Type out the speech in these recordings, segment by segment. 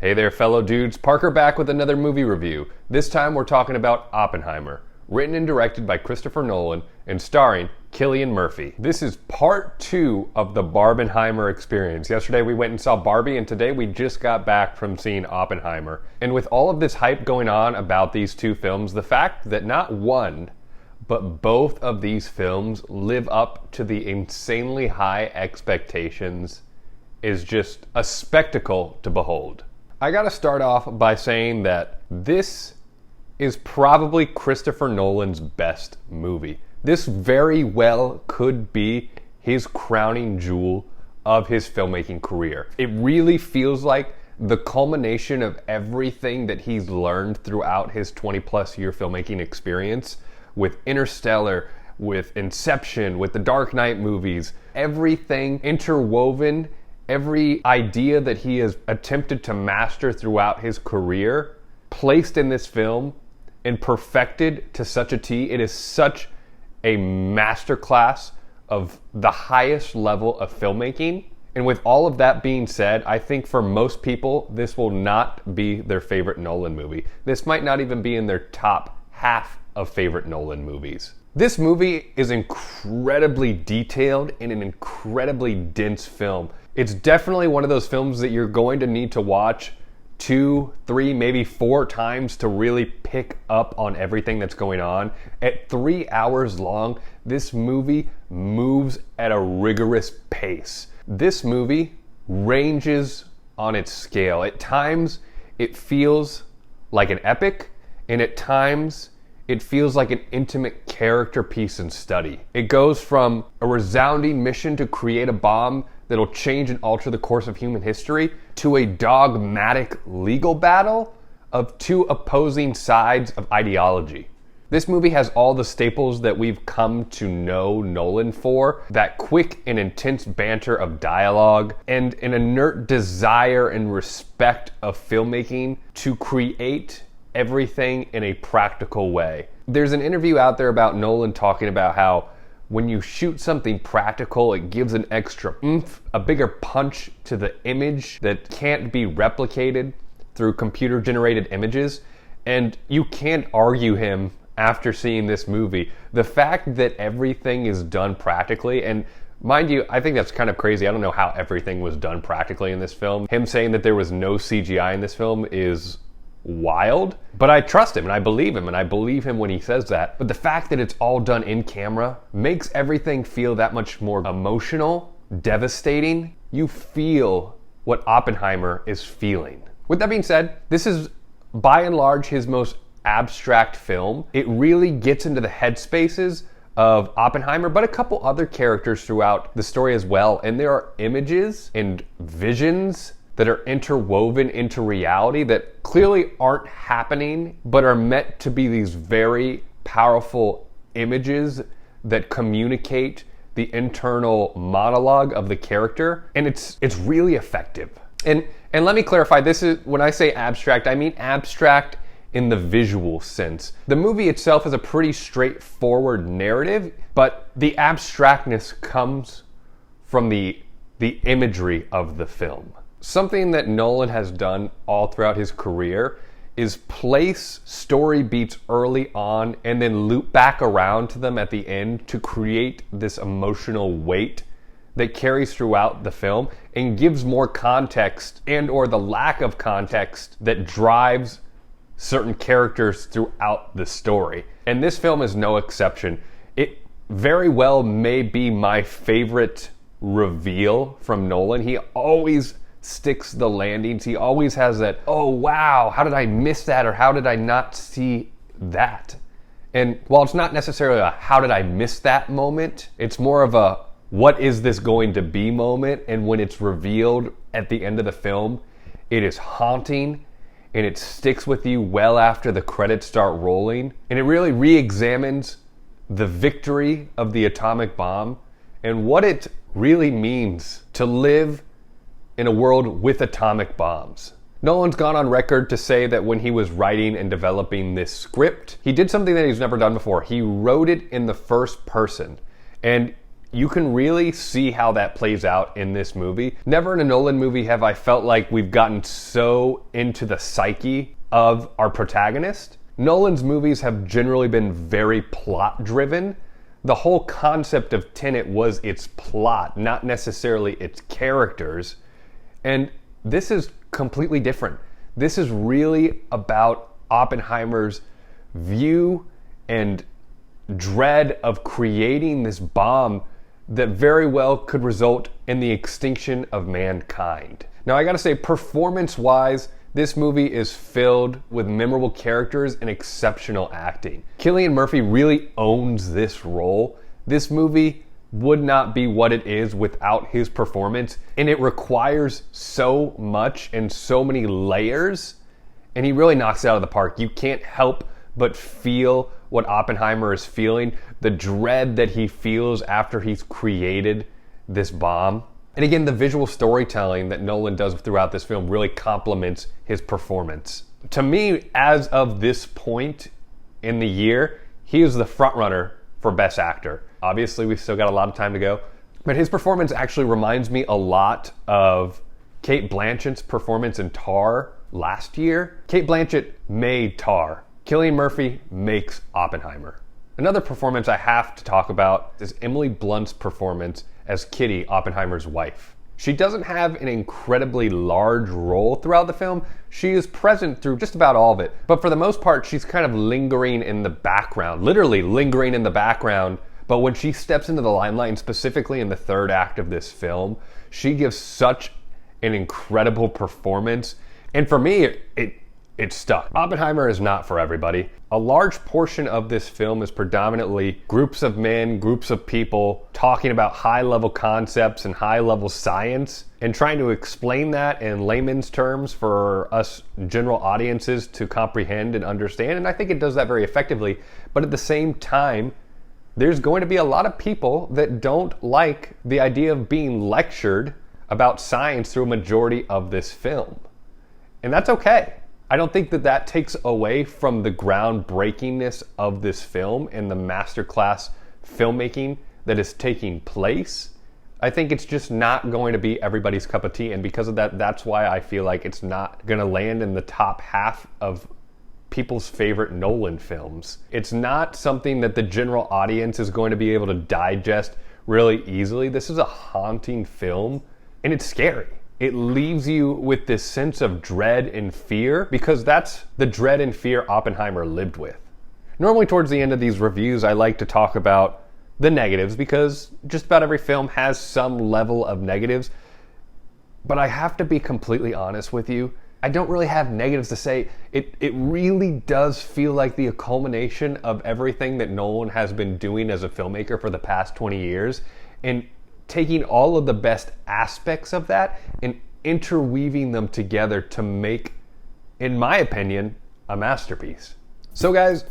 Hey there, fellow dudes. Parker back with another movie review. This time we're talking about Oppenheimer, written and directed by Christopher Nolan and starring Cillian Murphy. This is part 2 of the Barbenheimer experience. Yesterday we went and saw Barbie, and today we just got back from seeing Oppenheimer. And with all of this hype going on about these two films, the fact that not one, but both of these films live up to the insanely high expectations is just a spectacle to behold. I gotta start off by saying that this is probably Christopher Nolan's best movie. This very well could be his crowning jewel of his filmmaking career. It really feels like the culmination of everything that he's learned throughout his 20-plus year filmmaking experience with Interstellar, with Inception, with the Dark Knight movies, everything interwoven. Every idea that he has attempted to master throughout his career, placed in this film and perfected to such a T. It is such a masterclass of the highest level of filmmaking. And with all of that being said, I think for most people, this will not be their favorite Nolan movie. This might not even be in their top half of favorite Nolan movies. This movie is incredibly detailed and an incredibly dense film. It's definitely one of those films that you're going to need to watch 2, 3, maybe 4 times to really pick up on everything that's going on. At 3 hours long, this movie moves at a rigorous pace. This movie ranges on its scale. At times, it feels like an epic, and at times, it feels like an intimate character piece and study. It goes from a resounding mission to create a bomb that'll change and alter the course of human history to a dogmatic legal battle of 2 opposing sides of ideology. This movie has all the staples that we've come to know Nolan for, that quick and intense banter of dialogue, and an inert desire and respect of filmmaking to create everything in a practical way. There's an interview out there about Nolan talking about how when you shoot something practical, it gives an extra oomph, a bigger punch to the image that can't be replicated through computer-generated images. And you can't argue him after seeing this movie. The fact that everything is done practically, and mind you, I think that's kind of crazy. I don't know how everything was done practically in this film. Him saying that there was no CGI in this film is wild, but I trust him and I believe him when he says that. But the fact that it's all done in camera makes everything feel that much more emotional, devastating. You feel what Oppenheimer is feeling. With that being said, this is by and large his most abstract film. It really gets into the headspaces of Oppenheimer, but a couple other characters throughout the story as well. And there are images and visions that are interwoven into reality that clearly aren't happening, but are meant to be these very powerful images that communicate the internal monologue of the character. And it's really effective. And let me clarify, this is, when I say abstract, I mean abstract in the visual sense. The movie itself is a pretty straightforward narrative, but the abstractness comes from the imagery of the film. Something that Nolan has done all throughout his career is place story beats early on and then loop back around to them at the end to create this emotional weight that carries throughout the film and gives more context and or the lack of context that drives certain characters throughout the story. And this film is no exception. It very well may be my favorite reveal from Nolan. He always sticks the landings. He always has that, oh wow, how did I miss that, or how did I not see that? And while it's not necessarily a how did I miss that moment, it's more of a what is this going to be moment. And when it's revealed at the end of the film, it is haunting and it sticks with you well after the credits start rolling. And it really re-examines the victory of the atomic bomb and what it really means to live in a world with atomic bombs. Nolan's gone on record to say that when he was writing and developing this script, he did something that he's never done before. He wrote it in the first person. And you can really see how that plays out in this movie. Never in a Nolan movie have I felt like we've gotten so into the psyche of our protagonist. Nolan's movies have generally been very plot-driven. The whole concept of Tenet was its plot, not necessarily its characters. And this is completely different. This is really about Oppenheimer's view and dread of creating this bomb that very well could result in the extinction of mankind. Now, I gotta say, performance-wise, this movie is filled with memorable characters and exceptional acting. Cillian Murphy really owns this role. This movie would not be what it is without his performance, and it requires so much and so many layers, and he really knocks it out of the park. You can't help but feel what Oppenheimer is feeling, the dread that he feels after he's created this bomb. And again, the visual storytelling that Nolan does throughout this film really complements his performance. To me, as of this point in the year, he is the frontrunner for Best Actor. Obviously, we've still got a lot of time to go, but his performance actually reminds me a lot of Cate Blanchett's performance in Tar last year. Cate Blanchett made Tar. Cillian Murphy makes Oppenheimer. Another performance I have to talk about is Emily Blunt's performance as Kitty, Oppenheimer's wife. She doesn't have an incredibly large role throughout the film. She is present through just about all of it. But for the most part, she's kind of lingering in the background, literally lingering in the background. But when she steps into the limelight, specifically in the third act of this film, she gives such an incredible performance. And for me, it stuck. Oppenheimer is not for everybody. A large portion of this film is predominantly groups of men, groups of people talking about high-level concepts and high-level science and trying to explain that in layman's terms for us general audiences to comprehend and understand. And I think it does that very effectively. But at the same time, there's going to be a lot of people that don't like the idea of being lectured about science through a majority of this film. And that's okay. I don't think that that takes away from the groundbreakingness of this film and the masterclass filmmaking that is taking place. I think it's just not going to be everybody's cup of tea, and because of that, that's why I feel like it's not going to land in the top half of people's favorite Nolan films. It's not something that the general audience is going to be able to digest really easily. This is a haunting film, and it's scary. It leaves you with this sense of dread and fear because that's the dread and fear Oppenheimer lived with. Normally towards the end of these reviews, I like to talk about the negatives because just about every film has some level of negatives. But I have to be completely honest with you. I don't really have negatives to say. It really does feel like the culmination of everything that Nolan has been doing as a filmmaker for the past 20 years. And taking all of the best aspects of that and interweaving them together to make, in my opinion, a masterpiece. So guys,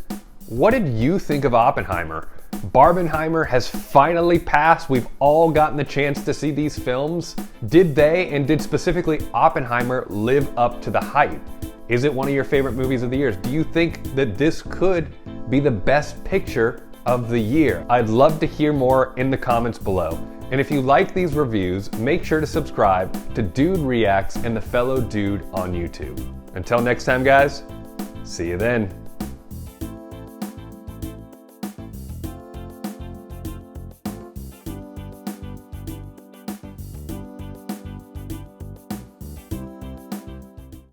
what did you think of Oppenheimer? Barbenheimer has finally passed. We've all gotten the chance to see these films. Did they, and did specifically Oppenheimer, live up to the hype? Is it one of your favorite movies of the year? Do you think that this could be the best picture of the year? I'd love to hear more in the comments below. And if you like these reviews, make sure to subscribe to Dude Reacts and The Fellow Dude on YouTube. Until next time, guys, see you then.